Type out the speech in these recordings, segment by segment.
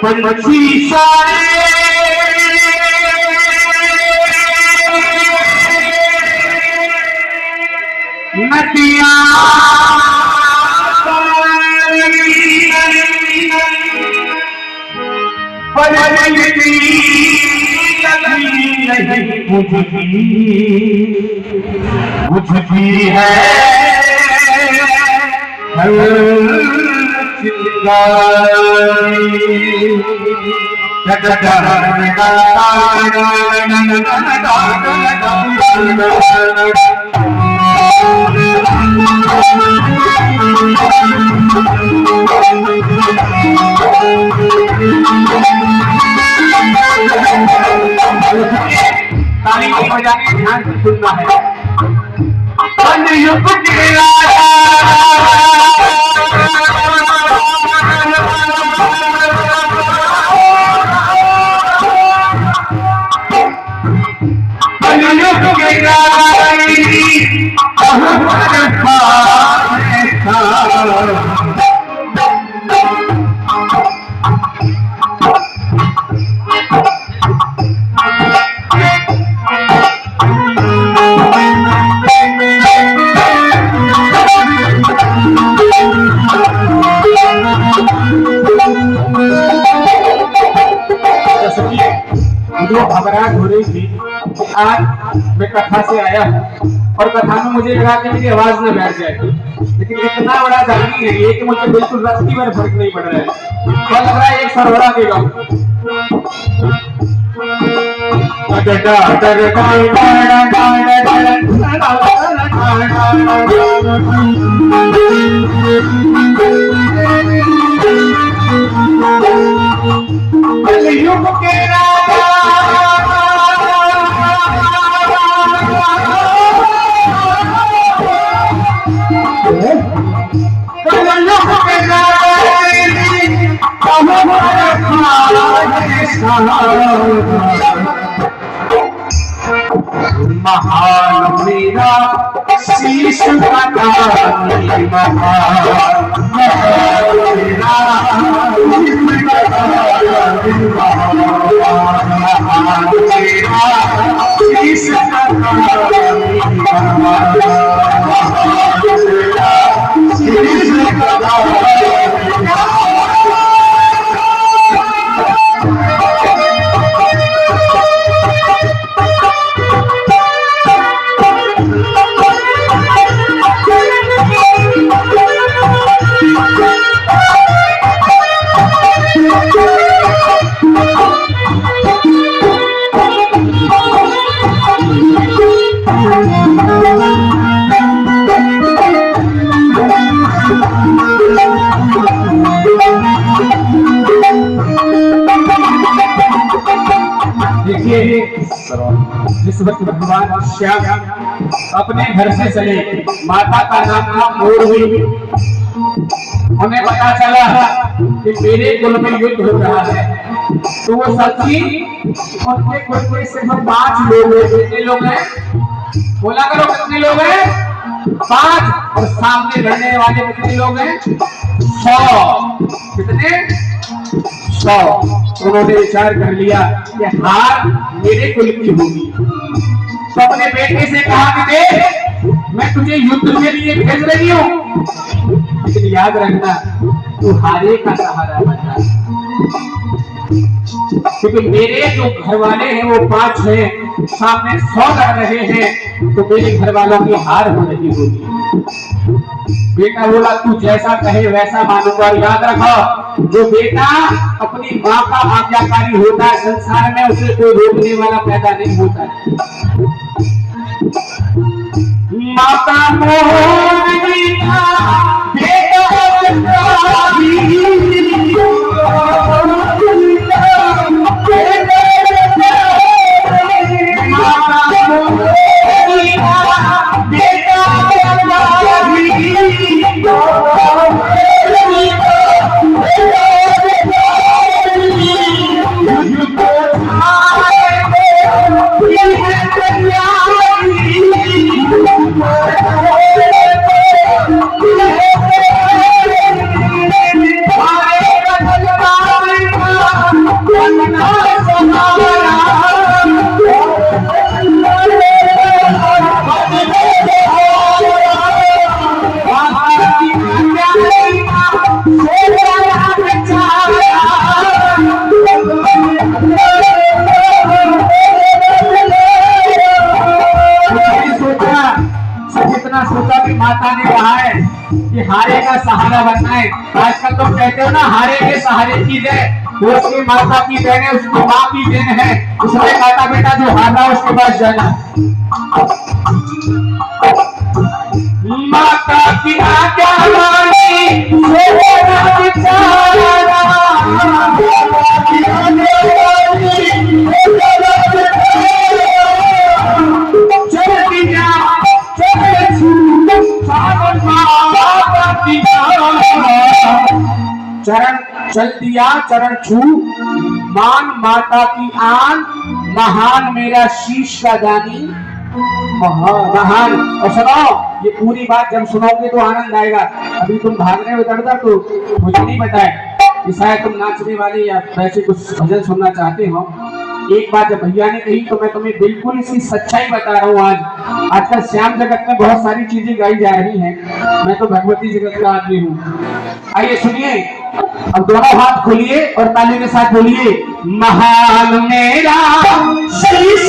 पंछी सारे नदियाँ बुझती है ताली को बजाने ध्यान से सुनना है। युग के राजा जो घबराहट हो रही थी, आज मैं कथा से आया हूँ और कथा में मुझे लगा कि मेरी आवाज न बैठ जाएगी, लेकिन इतना बड़ा जरूरी है ये कि मुझे बिल्कुल रस्ती में फर्क नहीं पड़ रहा है। तो लग रहा है एक सरवरा देगा। युग के राजा महान मेरा शीश कटा जिस वक्त भगवान श्याम अपने घर से चले, माता का नाम था मोरवी। उन्हें पता चला कि मेरे कुल में युद्ध हो रहा है, तो वो सच्ची उनके कुल में सिर्फ 5 लोग हैं। कितने लोग हैं? बोला करो, कितने लोग हैं? 5। और सामने लड़ने वाले कितने लोग हैं? 100। कितने? 100। उन्होंने विचार कर लिया कि हार मेरे कुल की होगी। तो अपने बेटे से कहा कि देख, मैं तुझे युद्ध के लिए भेज रही हूँ, लेकिन याद रखना तू हारे का सहारा बनना, क्योंकि मेरे जो घर वाले हैं वो 5 हैं, सामने 100 लड़ रहे हैं, तो मेरे घर वालों की हार हो रही होगी। बेटा बोला तू जैसा कहे वैसा मानूंगा। याद रखो, जो बेटा अपनी माँ का आज्ञाकारी होता है संसार में, उसे कोई रोकने वाला पैदा नहीं होता है। माता मोहिता बेटा रहा है कि हारे का सहारा बनना है। आजकल तो कहते हो ना, हारे के सहारे की जय। वो उसकी माता की देन है, उसकी माँ की देन है। उसने कहा था बेटा जो हारा उसके पास जाना। माता की आज्ञा मानी चरण चल दिया चरण छू, मान माता की आन, महान मेरा शीश का दानी, महान। और सुनो, ये पूरी बात जब सुनोगे तो आनंद आएगा। अभी तुम भाग रहे हो इधर उधर तो मुझे नहीं बताए कि शायद तुम नाचने वाले या वैसे कुछ भजन सुनना चाहते हो। एक बात जब भैया ने कही तो मैं तुम्हें बिल्कुल इसकी सच्चाई बता रहा हूँ। आज आजकल श्याम जगत में बहुत सारी चीजें गाई जा रही हैं, मैं तो भगवती जगत का आदमी हूँ। आइए सुनिए, अब दोनों हाथ खोलिए और ताली के साथ बोलिए, महान मेरा शीश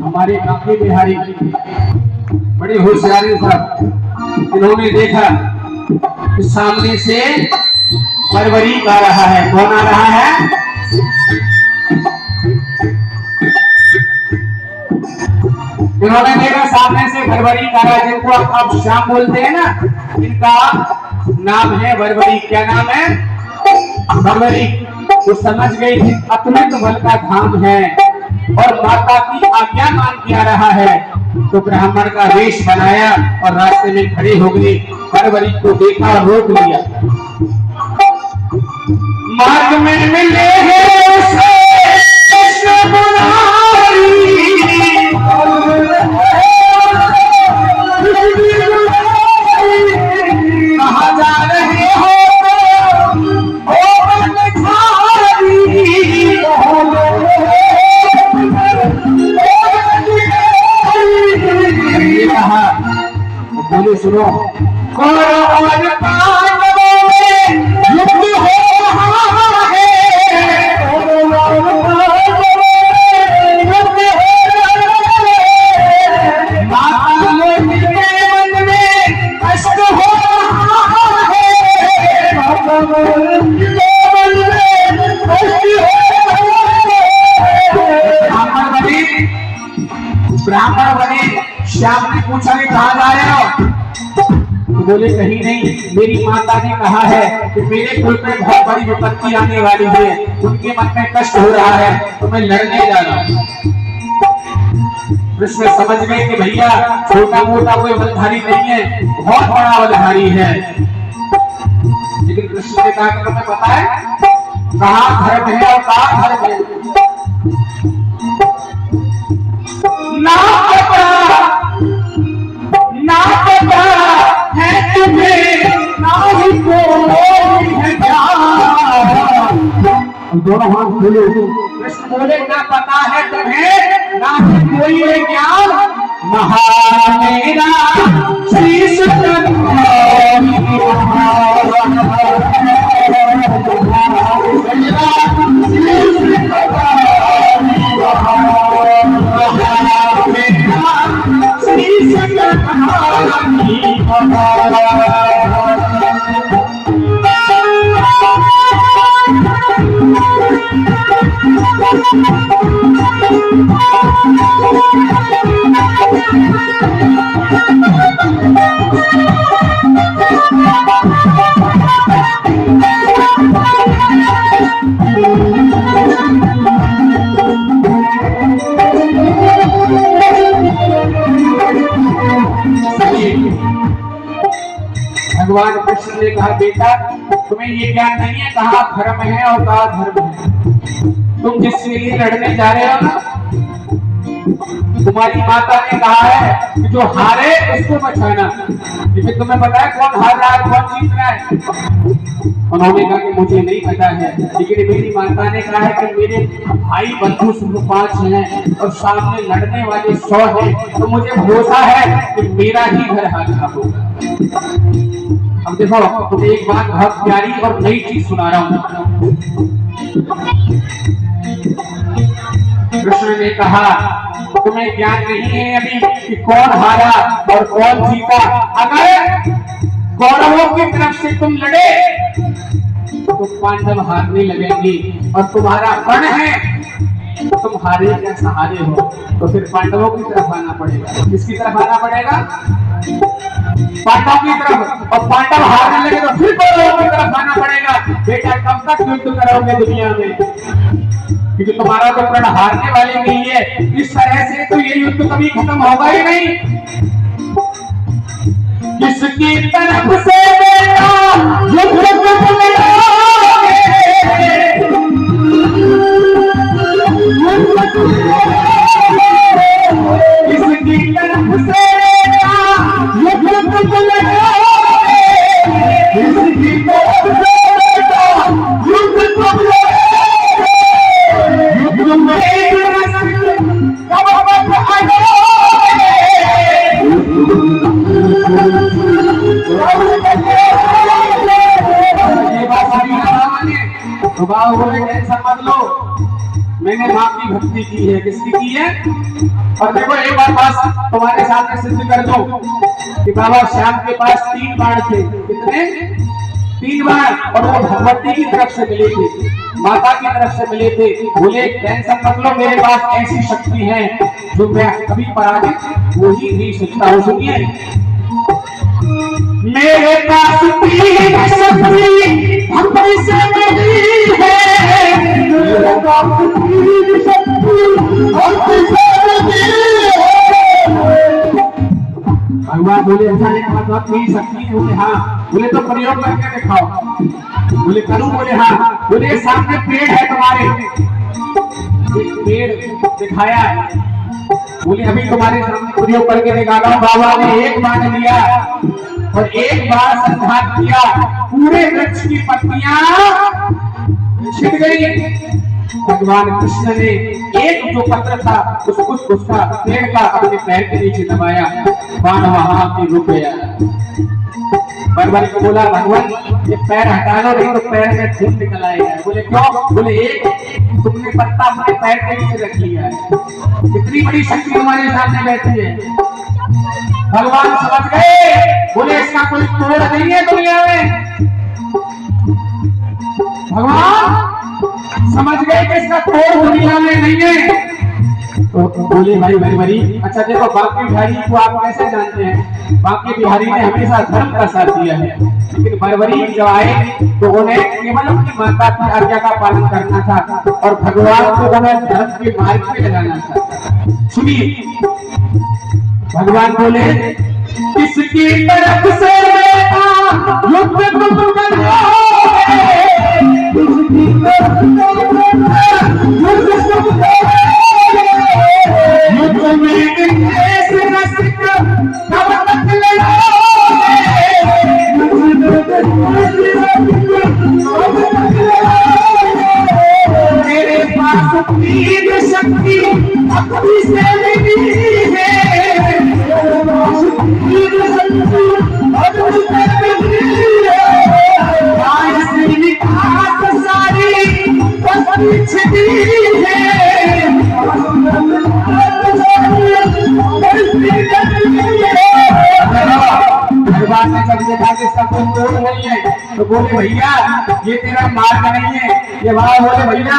हमारे काफी बिहारी बड़े होशियारी साहब, इन्होंने देखा कि सामने से परवरी गा रहा है। कौन आ रहा है? इन्होंने देखा सामने से भरभरी गा रहा है, जिनको आप श्याम बोलते हैं ना, इनका नाम है भरभरी। क्या नाम है? भरभरी। तो समझ गई थी अतुलित बल का धाम है और माता की आज्ञा मान के आ रहा है। तो ब्राह्मण का वेश बनाया और रास्ते में खड़े हो गए। भरभरी को देखा और रोक लिया। मार्ग में मिले कहा जा रहे हो बोले, सुनो, कौरव और पांडवों में युद्ध हो रहा है, माता लोग के मन में कष्ट हो रहा है, ब्राह्मण बने। श्याम ने पूछा कि कहाँ जा रहे हो? तो बोले कहीं नहीं, मेरी माता ने कहा है कि मेरे कुल में बहुत बड़ी विपत्ति आने वाली है, उनके मन में कष्ट हो रहा है, तो मैं लड़ने जा रहा हूँ। कृष्ण समझ गए कि भैया छोटा मोटा कोई बलधारी नहीं है, बहुत बड़ा बलधारी है। लेकिन कृष्ण ने कहा कि तुम्हें पता है कहाँ धर्म है और कहाँ धर्म है? ना पता है तुम्हें, ना ही कोई है ज्ञान। दोनों हाथ खोले। कृष्ण बोले, ना पता है तुम्हें, ना ही कोई है ज्ञान। महान मेरा शीश भगवान कृष्ण ने कहा, बेटा तुम्हें ये ज्ञान नहीं है कहाँ धर्म है और कहाँ धर्म है। तुम जिसके लिए लड़ने जा रहे हो ना, तुम्हारी माता ने कहा है कि जो हारे उसको बचाना। लेकिन तुम्हें पता है कौन हार रहा है कौन जीत रहा है? उन्होंने कहा कि मुझे नहीं पता है, लेकिन मेरी माता ने कहा है कि मेरे भाई बंधु सिर्फ 5 हैं और सामने लड़ने वाले 100 हैं, तो मुझे भरोसा है कि मेरा ही घर हाथ होगा। अब देखो तुम्हें एक बात बहुत प्यारी और नई चीज सुना रहा हूं। कृष्ण ने कहा तुम्हें ज्ञान नहीं है अभी कि कौन हारा और कौन जीता। अगर कौरवों की तरफ से तुम लड़े तो पांडव हारने लगेंगे, और तुम्हारा पण है तुम हारे या सहारे हो, तो फिर पांडवों की तरफ आना पड़ेगा। किसकी तरफ आना पड़ेगा? पांडवों की तरफ। और पांडव हारने लगे तो फिर कौरवों की तरफ आना पड़ेगा। बेटा कब तक युद्ध करोगे दुनिया में, क्योंकि तुम्हारा तो प्रण हारने वाले नहीं है। इस तरह से तो ये युद्ध कभी खत्म होगा ही नहीं। किसकी तरफ से बेटा युद्ध किसकी तरफ से समझ लो मैंने माँ की भक्ति की है। किसकी की है? और देखो एक बात तुम्हारे सामने सिद्ध कर दो कि बाबा श्याम के पास 3 बाण थे। कितने? 3 बाण। और वो भगवती की तरफ से मिले थे, माता की तरफ से मिले थे। बोले टेंशन मत लो, मेरे पास ऐसी शक्ति है जो मैं कभी पराजित हो ही नहीं सकता हूँ। सुनिए, मेरे पास 3 शक्ति भक्ति से मिली है। मेरे पास 3 शक्ति भक्ति से मिली है। भगवान बोले ऐसा नहीं कहा 3 शक्ति। बोले हाँ। बोले तो प्रयोग करके दिखाओ। बोले करूं? बोले हाँ। बोले सामने पेड़ है तुम्हारे, एक पेड़ दिखाया। बोले अभी तुम्हारे सामने प्रयोग करके दिखाता हूं। बाबा ने एक बाण लिया और एक बार संघात किया, पूरे वृक्ष की पत्तियां छिट गई। भगवान कृष्ण ने एक जो पत्र था उसका पेड़ का अपने पैर के नीचे दबाया, बाण वहां पे रुक गया। बरबरी को बोला भगवान ये पैर हटा लो, नहीं तो पैर में खून निकल आएगा। बोले क्यों? बोले एक तुमने पत्ता अपने पैर के नीचे रख लिया है, इतनी बड़ी शक्ति हमारे सामने बैठी है। भगवान समझ गए। बोले इसका कोई तोड़ नहीं है दुनिया में। भगवान समझ गए कि इसका तोड़ दुनिया में नहीं है। तो बोले भाई बरबरी, अच्छा देखो बाकी बिहारी को आप कैसे जानते हैं? बाकी बिहारी ने हमेशा धर्म का साथ दिया है, लेकिन बरबरी जब आए तो उन्हें केवल अपनी माता की आज्ञा का पालन करना था और भगवान को उन्हें धर्म के मार्ग पे लगाना था। सुनिए, भगवान बोले किसकी तरफ से युद्ध तुम करोगे, किसकी तरफ युद्ध में ऐसे रसिक कब तक लड़ोगे, मेरे पास 3 शक्ति भक्ति से मिली है। भगवान ने जब देखा कि इसका कोई तोड़ नहीं है तो बोले भैया ये तेरा मार्ग नहीं है। ये वहां बोले भैया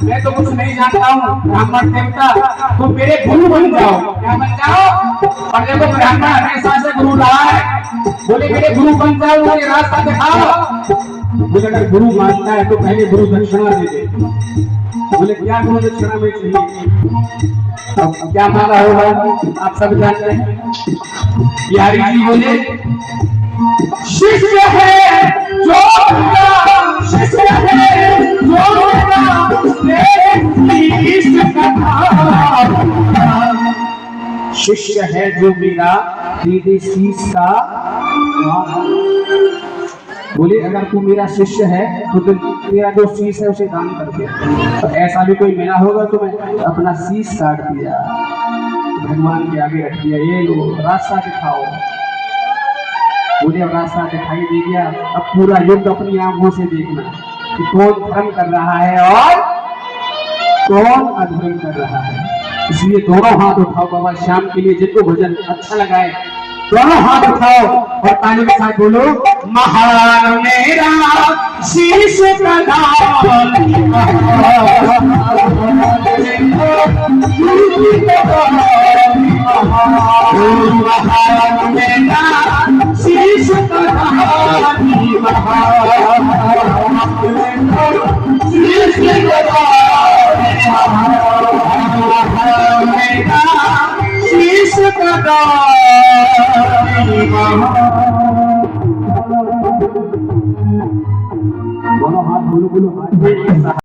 मैं तो कुछ नहीं जानता हूँ, ब्राह्मण देवता, तो मेरे गुरु बन जाओ। क्या बन जाओ? और देखो ब्राह्मण हमेशा से गुरु रहा है। बोले मेरे गुरु बन जाओ, मुझे रास्ता दिखाओ। बोले अगर गुरु मानता है तो पहले गुरु दक्षिणा दे दे। बोले क्या गुरु दक्षिणा में चाहिए? अब क्या मांगा होगा आप सब जानते हैं। बिहारी जी बोले शिष्य है जो मेरा, शिष्य है जो मेरा शीश का धागा। शिष्य है जो मेरा दे दे शीश का धागा। बोले अगर तू मेरा शिष्य है तो तेरा जो शीश है उसे दान कर दे। तो ऐसा भी कोई मेरा होगा तो मैं अपना शीश काट दिया, भगवान के आगे रख दिया, ये लो रास्ता दिखाओ। बोले अब रास्ता दिखाई दे गया, अब पूरा युद्ध अपनी आंखों से देखना कि कौन धर्म कर रहा है और कौन अधर्म कर रहा है। इसलिए दोनों हाथ उठाओ बाबा श्याम के लिए, जिनको भजन अच्छा लगा है दोनों हाथ उठाओ और ताली के साथ बोलो, महान मेरा शीश का दान, महान मेरा शीश का दान, शीश का दान, शीश का दान। दोनों हाथ बोलो बोलो हाथ